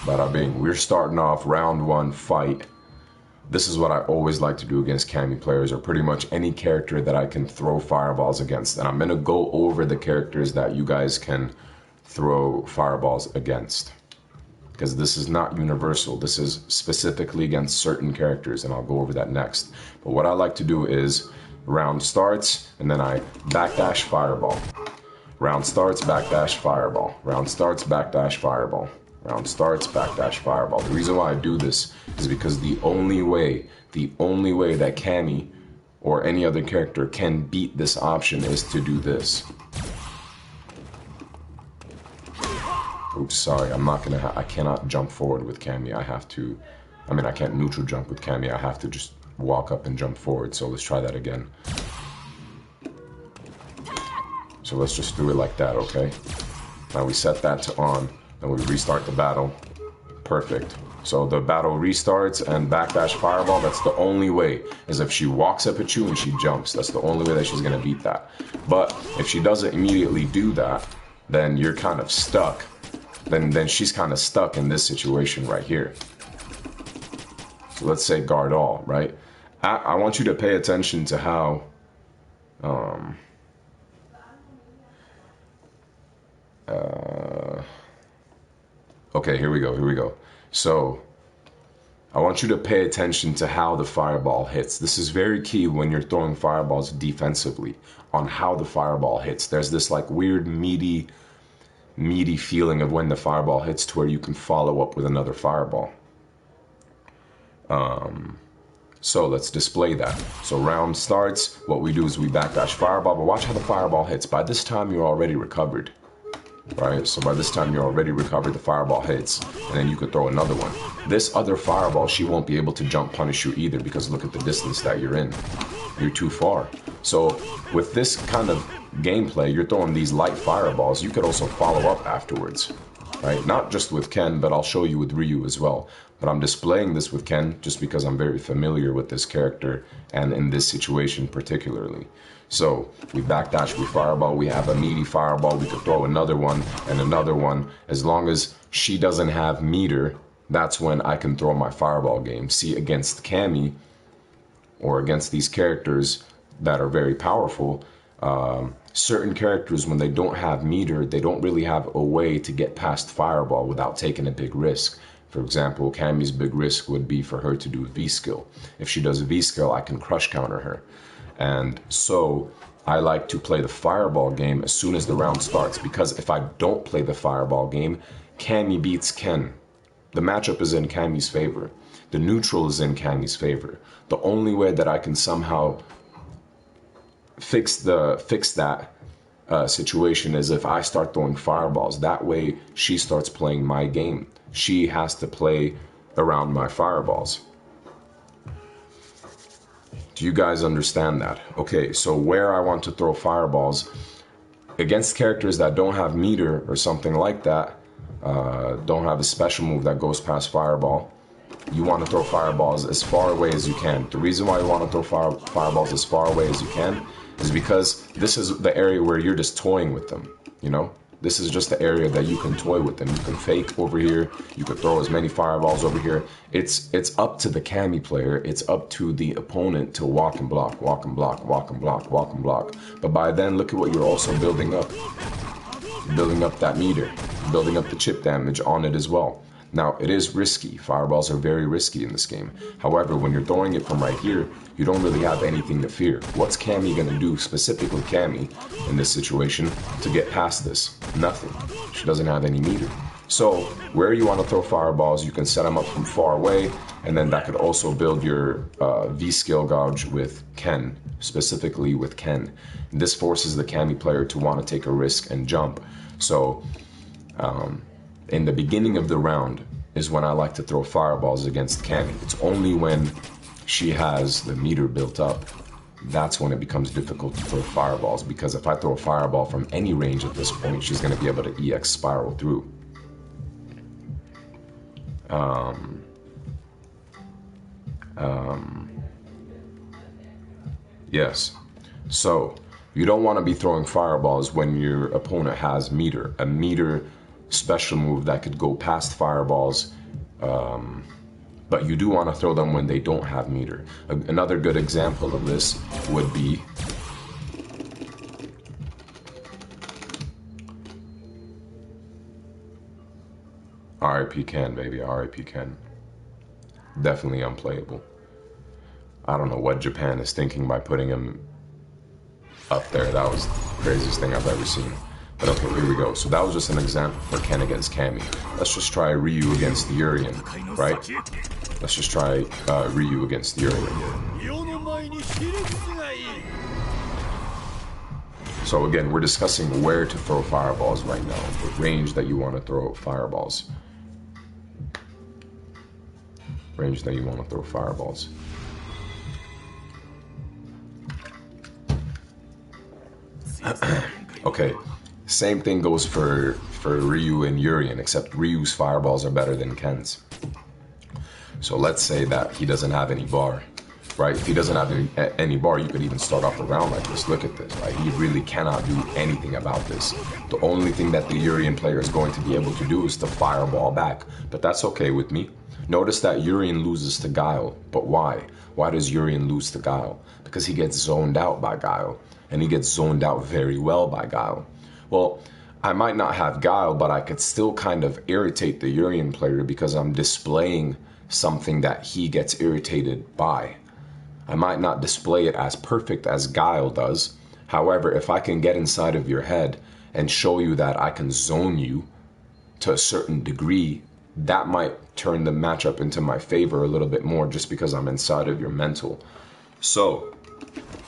Bada bing. We're starting off round one fight. This is what I always like to do against Cammy players, or pretty much any character that I can throw fireballs against. And I'm going to go over the characters that you guys can throw fireballs against, because this is not universal. This is specifically against certain characters, and I'll go over that next. But what I like to do is round starts, and then I backdash fireball. Round starts, backdash fireball. Round starts, backdash fireball. Round starts, backdash fireball. The reason why I do this is because the only way that Cammy or any other character can beat this option is to do this. Oops, sorry, I cannot jump forward with Cammy. I can't neutral jump with Cammy. I have to just walk up and jump forward. So let's try that again. So let's just do it like that, okay? Now we set that to on, then we restart the battle. Perfect. So the battle restarts, and backdash fireball, that's the only way, is if she walks up at you and she jumps. That's the only way that she's gonna beat that. But if she doesn't immediately do that, then you're kind of stuck. Then she's kind of stuck in this situation right here. So let's say guard all, right? I want you to pay attention to how okay, here we go. So I want you to pay attention to how the fireball hits. This is very key when you're throwing fireballs defensively, on how the fireball hits. There's this like weird meaty feeling of when the fireball hits to where you can follow up with another fireball. So let's display that. So round starts, what we do is we backdash fireball, but watch how the fireball hits. By this time you're already recovered, right? So by this time you're already recovered, the fireball hits, and then you could throw another one. This other fireball, she won't be able to jump punish you either, because look at the distance that you're in. You're too far. So with this kind of gameplay, you're throwing these light fireballs. You could also follow up afterwards, right? Not just with Ken, but I'll show you with Ryu as well. But I'm displaying this with Ken just because I'm very familiar with this character and in this situation particularly. So we backdash, we fireball, we have a meaty fireball, we could throw another one and another one. As long as she doesn't have meter, that's when I can throw my fireball game. See, against Cammy, or against these characters that are very powerful, certain characters, when they don't have meter, they don't really have a way to get past fireball without taking a big risk. For example, Cammy's big risk would be for her to do V-skill. If she does a V-skill, I can crush counter her. And so I like to play the fireball game as soon as the round starts, because if I don't play the fireball game, Cammy beats Ken. The matchup is in Cammy's favor. The neutral is in Cammy's favor. The only way that I can somehow fix that situation is if I start throwing fireballs. That way she starts playing my game. She has to play around my fireballs. Do you guys understand that? Okay, so where I want to throw fireballs against characters that don't have meter or something like that, don't have a special move that goes past fireball, you want to throw fireballs as far away as you can. The reason why you want to throw fireballs as far away as you can is because this is the area where you're just toying with them, you know? This is just the area that you can toy with them. You can fake over here. You can throw as many fireballs over here. It's up to the Cammy player. It's up to the opponent to walk and block, walk and block, walk and block, walk and block. But by then, look at what you're also building up. Building up that meter. Building up the chip damage on it as well. Now, it is risky. Fireballs are very risky in this game. However, when you're throwing it from right here, you don't really have anything to fear. What's Cammy going to do, specifically Cammy, in this situation, to get past this? Nothing. She doesn't have any meter. So, where you want to throw fireballs, you can set them up from far away, and then that could also build your V-skill gauge with Ken, specifically with Ken. This forces the Cammy player to want to take a risk and jump. So, in the beginning of the round is when I like to throw fireballs against Cammy. It's only when she has the meter built up, that's when it becomes difficult to throw fireballs, because if I throw a fireball from any range at this point, she's going to be able to EX spiral through. Yes. So you don't want to be throwing fireballs when your opponent has meter. A meter special move that could go past fireballs, but you do want to throw them when they don't have meter. Another good example of this would be RIP Ken, baby, RIP Ken. Definitely unplayable. I don't know what Japan is thinking by putting him up there. That was the craziest thing I've ever seen. But okay, here we go. So that was just an example for Ken against Cammy. Let's just try Ryu against the Urien, right? Let's just try Ryu against the Urien. So again, we're discussing where to throw fireballs right now, the range that you want to throw fireballs. Range that you want to throw fireballs. Okay, same thing goes for Ryu and Urien, except Ryu's fireballs are better than Ken's. So let's say that he doesn't have any bar, right? If he doesn't have any bar, you could even start off the round like this. Look at this, right? He really cannot do anything about this. The only thing that the Urien player is going to be able to do is to fireball back, but that's okay with me. Notice that Urien loses to Guile, but why? Why does Urien lose to Guile? Because he gets zoned out by Guile. And he gets zoned out very well by Guile. Well, I might not have Guile, but I could still kind of irritate the Urien player because I'm displaying something that he gets irritated by. I might not display it as perfect as Guile does. However, if I can get inside of your head and show you that I can zone you to a certain degree, that might turn the matchup into my favor a little bit more just because I'm inside of your mental. So,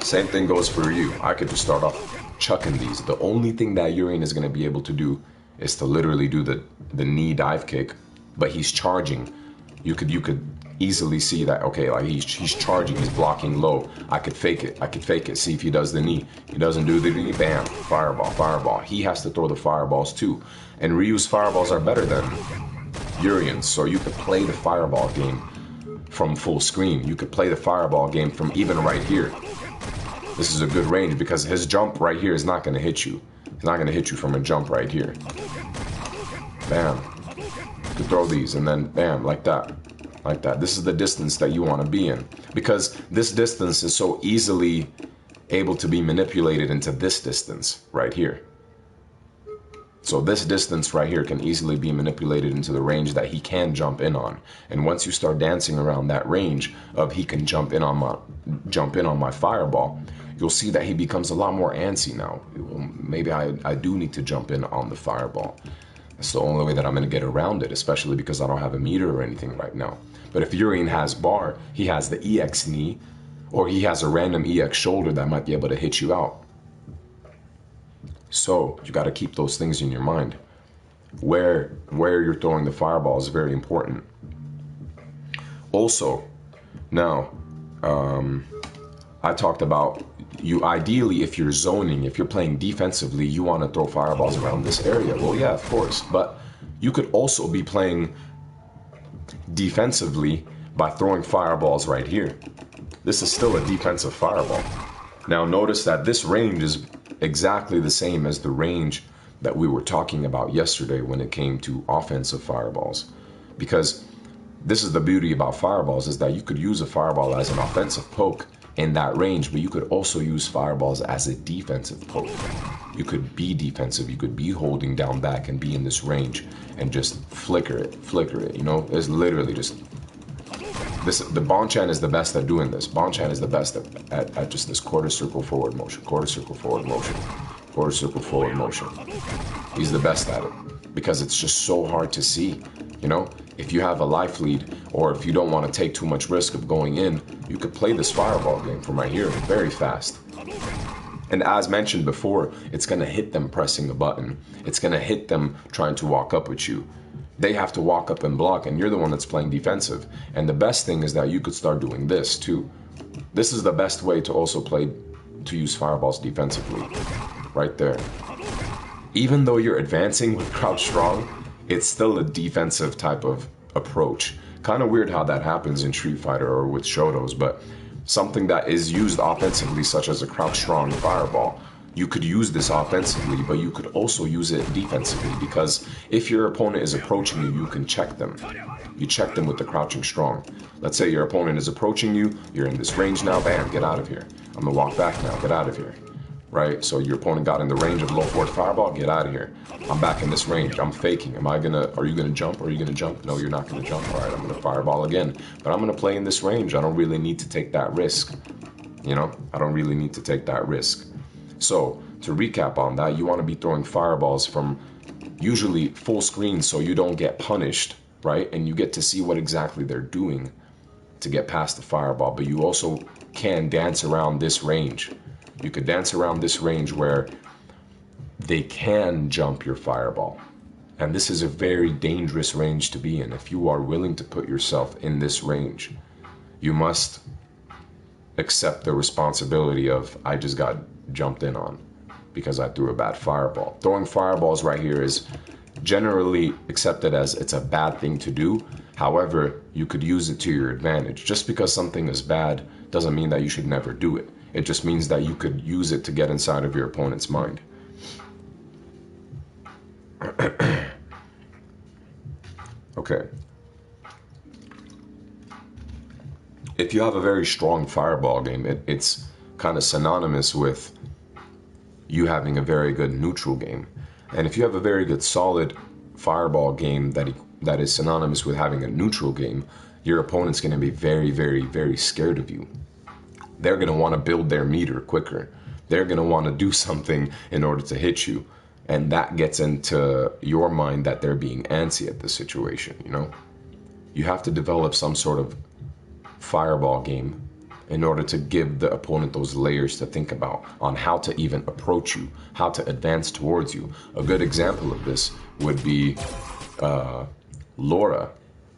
same thing goes for you. I could just start off chucking these. The only thing that Urien is going to be able to do is to literally do the knee dive kick, but he's charging. You could easily see that, okay, like he's charging, he's blocking low. I could fake it, see if he does the knee. He doesn't do the knee, bam, fireball. He has to throw the fireballs too. And Ryu's fireballs are better than Urien's, so you could play the fireball game from full screen. You could play the fireball game from even right here. This is a good range because his jump right here is not going to hit you. He's not going to hit you from a jump right here. Bam. You could throw these and then bam, like that. Like that. This is the distance that you want to be in. Because this distance is so easily able to be manipulated into this distance right here. So this distance right here can easily be manipulated into the range that he can jump in on. And once you start dancing around that range of he can jump in on my fireball, you'll see that he becomes a lot more antsy now. Maybe I do need to jump in on the fireball. That's the only way that I'm going to get around it, especially because I don't have a meter or anything right now. But if Urien has bar, he has the EX knee, or he has a random EX shoulder that might be able to hit you out. So you got to keep those things in your mind. Where you're throwing the fireball is very important. Also, now, I talked about you ideally, if you're zoning, if you're playing defensively, you want to throw fireballs around this area. Well, yeah, of course. But you could also be playing defensively by throwing fireballs right here. This is still a defensive fireball. Now notice that this range is exactly the same as the range that we were talking about yesterday when it came to offensive fireballs. Because this is the beauty about fireballs, is that you could use a fireball as an offensive poke in that range, but you could also use fireballs as a defensive poke. You could be defensive, you could be holding down back and be in this range and just flicker it, you know? It's literally just the Bonchan is the best at doing this. Bonchan is the best at just this quarter circle forward motion, quarter circle forward motion, quarter circle forward motion. He's the best at it because it's just so hard to see, you know? If you have a life lead or if you don't want to take too much risk of going in, you could play this fireball game from right here very fast. And as mentioned before, it's going to hit them pressing the button. It's going to hit them trying to walk up with you. They have to walk up and block, and you're the one that's playing defensive. And the best thing is that you could start doing this too. This is the best way to also to use fireballs defensively. Right there. Even though you're advancing with crouch strong, it's still a defensive type of approach. Kind of weird how that happens in Street Fighter or with Shotos, but something that is used offensively, such as a crouch strong fireball, You could use this offensively, but you could also use it defensively, because if your opponent is approaching you, you can check them. You check them with the crouching strong. Let's say your opponent is approaching you, you're in this range now, bam, get out of here. I'm gonna walk back now, get out of here. Right? So your opponent got in the range of low forward fireball, get out of here. I'm back in this range, I'm faking. Are you gonna jump? Are you gonna jump? No, you're not gonna jump. All right, I'm gonna fireball again. But I'm gonna play in this range. I don't really need to take that risk. You know, I don't really need to take that risk. So to recap on that, you wanna be throwing fireballs from usually full screen so you don't get punished, right? And you get to see what exactly they're doing to get past the fireball. But you also can dance around this range. You could dance around this range where they can jump your fireball. And this is a very dangerous range to be in. If you are willing to put yourself in this range, you must accept the responsibility of, I just got jumped in on because I threw a bad fireball. Throwing fireballs right here is generally accepted as it's a bad thing to do. However, you could use it to your advantage. Just because something is bad doesn't mean that you should never do it. It just means that you could use it to get inside of your opponent's mind. Okay. If you have a very strong fireball game, it's kind of synonymous with you having a very good neutral game. And if you have a very good solid fireball game that is synonymous with having a neutral game, your opponent's going to be very, very, very scared of you. They're going to want to build their meter quicker. They're going to want to do something in order to hit you. And that gets into your mind that they're being antsy at the situation, you know? You have to develop some sort of fireball game in order to give the opponent those layers to think about on how to even approach you, how to advance towards you. A good example of this would be Laura.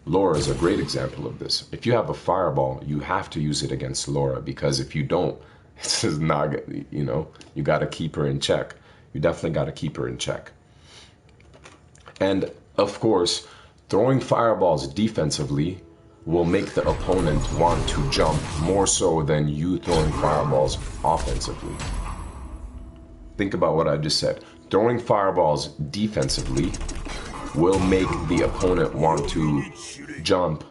Laura is a great example of this. If you have a fireball, you have to use it against Laura, because if you don't, it's just not, you know, you got to keep her in check. You definitely got to keep her in check. And of course, throwing fireballs defensively will make the opponent want to jump more so than you throwing fireballs offensively. Think about what I just said. Throwing fireballs defensively will make the opponent want to jump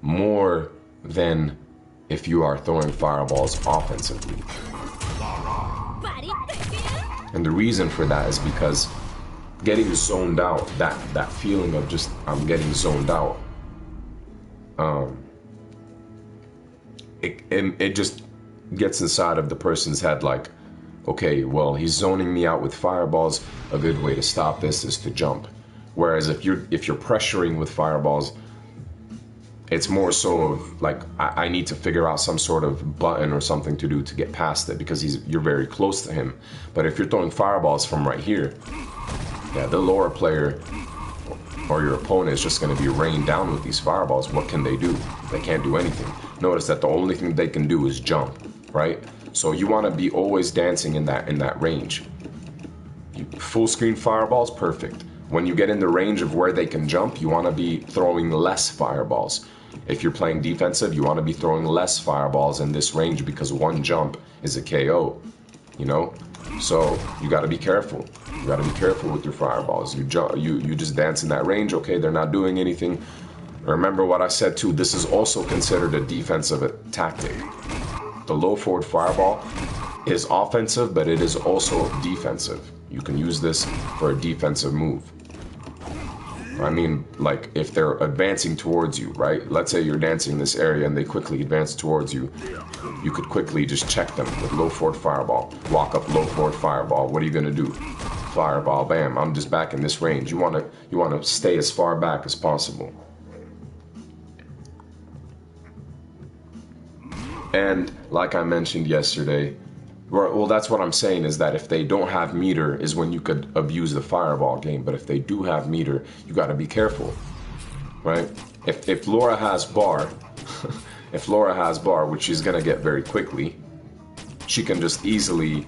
more than if you are throwing fireballs offensively. And the reason for that is because getting zoned out, that feeling of just, I'm getting zoned out, it just gets inside of the person's head like, okay, well, he's zoning me out with fireballs. A good way to stop this is to jump. Whereas if you're pressuring with fireballs, it's more so of like, I need to figure out some sort of button or something to do to get past it, because you're very close to him. But if you're throwing fireballs from right here, yeah, the lower player or your opponent is just going to be rained down with these fireballs. What can they do? They can't do anything. Notice that the only thing they can do is jump, right? So you want to be always dancing in that range. Full screen fireballs, perfect. When you get in the range of where they can jump, you want to be throwing less fireballs. If you're playing defensive, you want to be throwing less fireballs in this range, because one jump is a KO, you know? So you got to be careful. You got to be careful with your fireballs. You just dance in that range. Okay, they're not doing anything. Remember what I said too. This is also considered a defensive tactic. The low forward fireball is offensive, but it is also defensive. You can use this for a defensive move. I mean, like if they're advancing towards you, right? Let's say you're dancing in this area and they quickly advance towards you. You could quickly just check them with low forward fireball. Walk up, low forward fireball. What are you gonna do? Fireball, bam, I'm just back in this range. You wanna stay as far back as possible. And like I mentioned yesterday, well, that's what I'm saying, is that if they don't have meter is when you could abuse the fireball game. But if they do have meter, you got to be careful, right? If Laura has bar, if Laura has bar, which she's going to get very quickly, she can just easily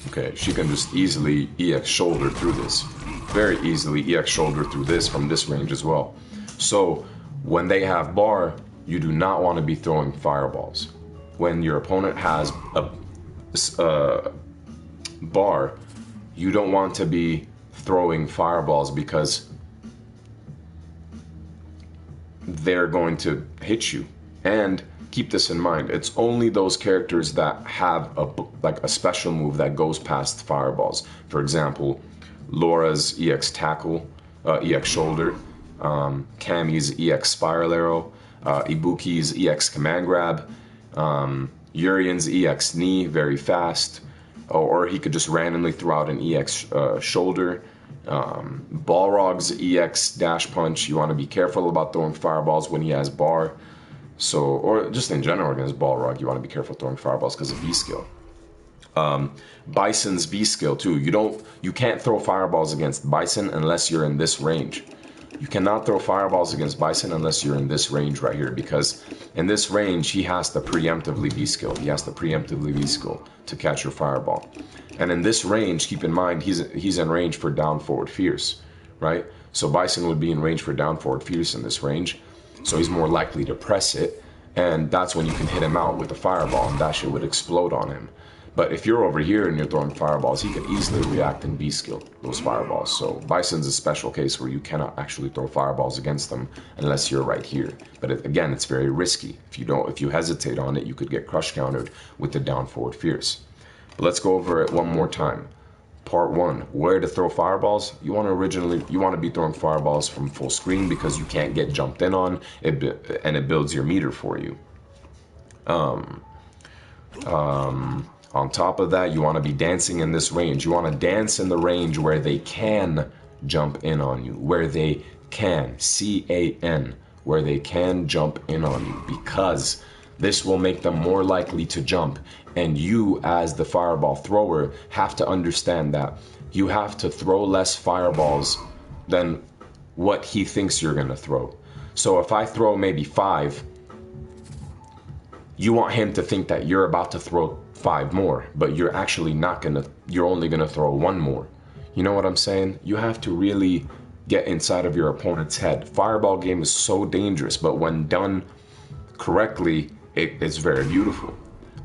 okay, she can just easily EX shoulder through this. Very easily EX shoulder through this from this range as well. So When they have bar, you do not want to be throwing fireballs. When your opponent has a bar, you don't want to be throwing fireballs because they're going to hit you. And keep this in mind, it's only those characters that have a special move that goes past fireballs. For example, Laura's EX Tackle, EX Shoulder, Cammy's EX Spiral Arrow, Ibuki's EX Command Grab, Urian's EX Knee, very fast, or he could just randomly throw out an EX Shoulder. Balrog's EX Dash Punch, you want to be careful about throwing fireballs when he has bar. So, or just in general against Balrog, you want to be careful throwing fireballs because of V-Skill. Bison's V-Skill too. You can't throw fireballs against Bison unless you're in this range. You cannot throw fireballs against Bison unless you're in this range right here, because in this range he has to preemptively V-Skill. He has to preemptively V-Skill to catch your fireball. And in this range, keep in mind, he's in range for down forward fierce, right? So Bison would be in range for down forward fierce in this range. So he's more likely to press it, and that's when you can hit him out with a fireball, and that shit would explode on him. But if you're over here and you're throwing fireballs, he could easily react and V-Skill those fireballs. So Bison's a special case where you cannot actually throw fireballs against them unless you're right here. But again, it's very risky. If you hesitate on it, you could get crush countered with the down forward fierce. But let's go over it one more time. Part 1, where to throw fireballs. You want to be throwing fireballs from full screen because you can't get jumped in on it, and it builds your meter for you. On top of that, you want to be dancing in this range. You want to dance in the range where they can jump in on you, where they can, C-A-N, where they can jump in on you, because this will make them more likely to jump. And you, as the fireball thrower, have to understand that you have to throw less fireballs than what he thinks you're going to throw. So if I throw maybe 5, you want him to think that you're about to throw 5 more, but you're actually not gonna, you're only gonna throw 1 more. You know what I'm saying? You have to really get inside of your opponent's head. Fireball game is so dangerous, but when done correctly, it's very beautiful.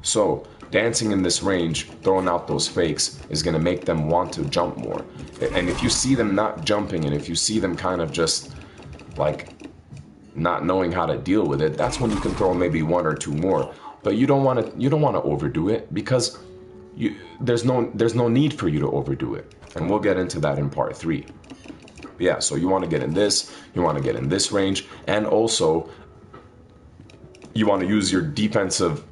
So dancing in this range, throwing out those fakes, is gonna make them want to jump more. And if you see them not jumping, and if you see them kind of just like not knowing how to deal with it, that's when you can throw maybe 1 or 2 more. But you don't want to overdo it, because there's no need for you to overdo it. And we'll get into that in part 3. But yeah, so you want to get in this, you want to get in this range, and also you want to use your defensive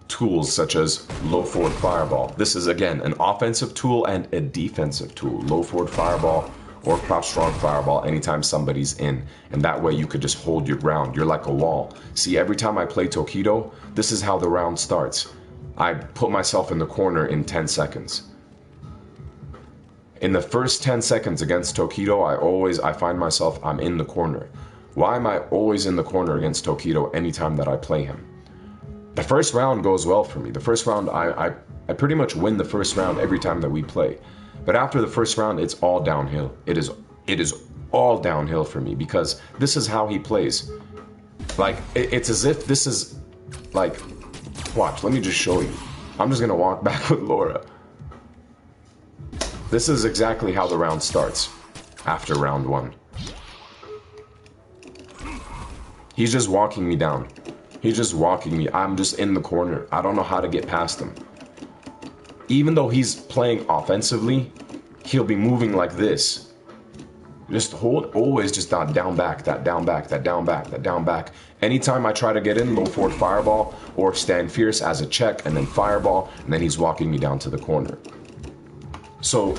tools such as low forward fireball. This is again an offensive tool and a defensive tool. Low forward fireball or crouch strong fireball anytime somebody's in, and that way you could just hold your ground. You're like a wall. See, every time I play Tokido, this is how the round starts. I put myself in the corner in 10 seconds. In the first 10 seconds against Tokido, I find myself, I'm in the corner. Why am I always in the corner against Tokido anytime that I play him? The first round goes well for me. The first round, I pretty much win the first round every time that we play. But after the first round, it's all downhill. It is all downhill for me, because this is how he plays. Like, it's as if this is, like, watch, let me just show you. I'm just gonna walk back with Laura. This is exactly how the round starts after round 1. He's just walking me down. He's just walking me. I'm just in the corner. I don't know how to get past him. Even though he's playing offensively, he'll be moving like this. Just hold, always just that down back, that down back, that down back, that down back. Anytime I try to get in, low forward fireball, or stand fierce as a check, and then fireball, and then he's walking me down to the corner. So,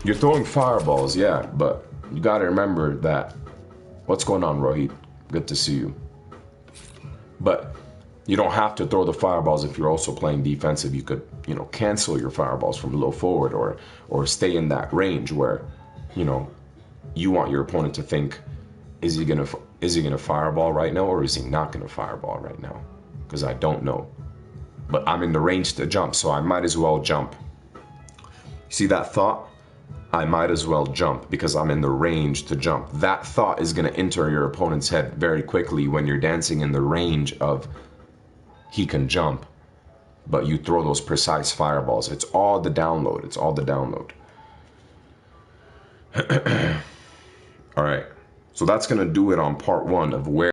you're throwing fireballs, yeah, but you gotta remember that, what's going on, Rohit? Good to see you. But you don't have to throw the fireballs if you're also playing defensive. You could, cancel your fireballs from low forward, or stay in that range where, you want your opponent to think, is he gonna fireball right now, or is he not gonna fireball right now? Because I don't know. But I'm in the range to jump, so I might as well jump. See that thought? I might as well jump because I'm in the range to jump. That thought is going to enter your opponent's head very quickly when you're dancing in the range of he can jump, but you throw those precise fireballs. It's all the download. It's all the download. All right. So that's going to do it on part one of where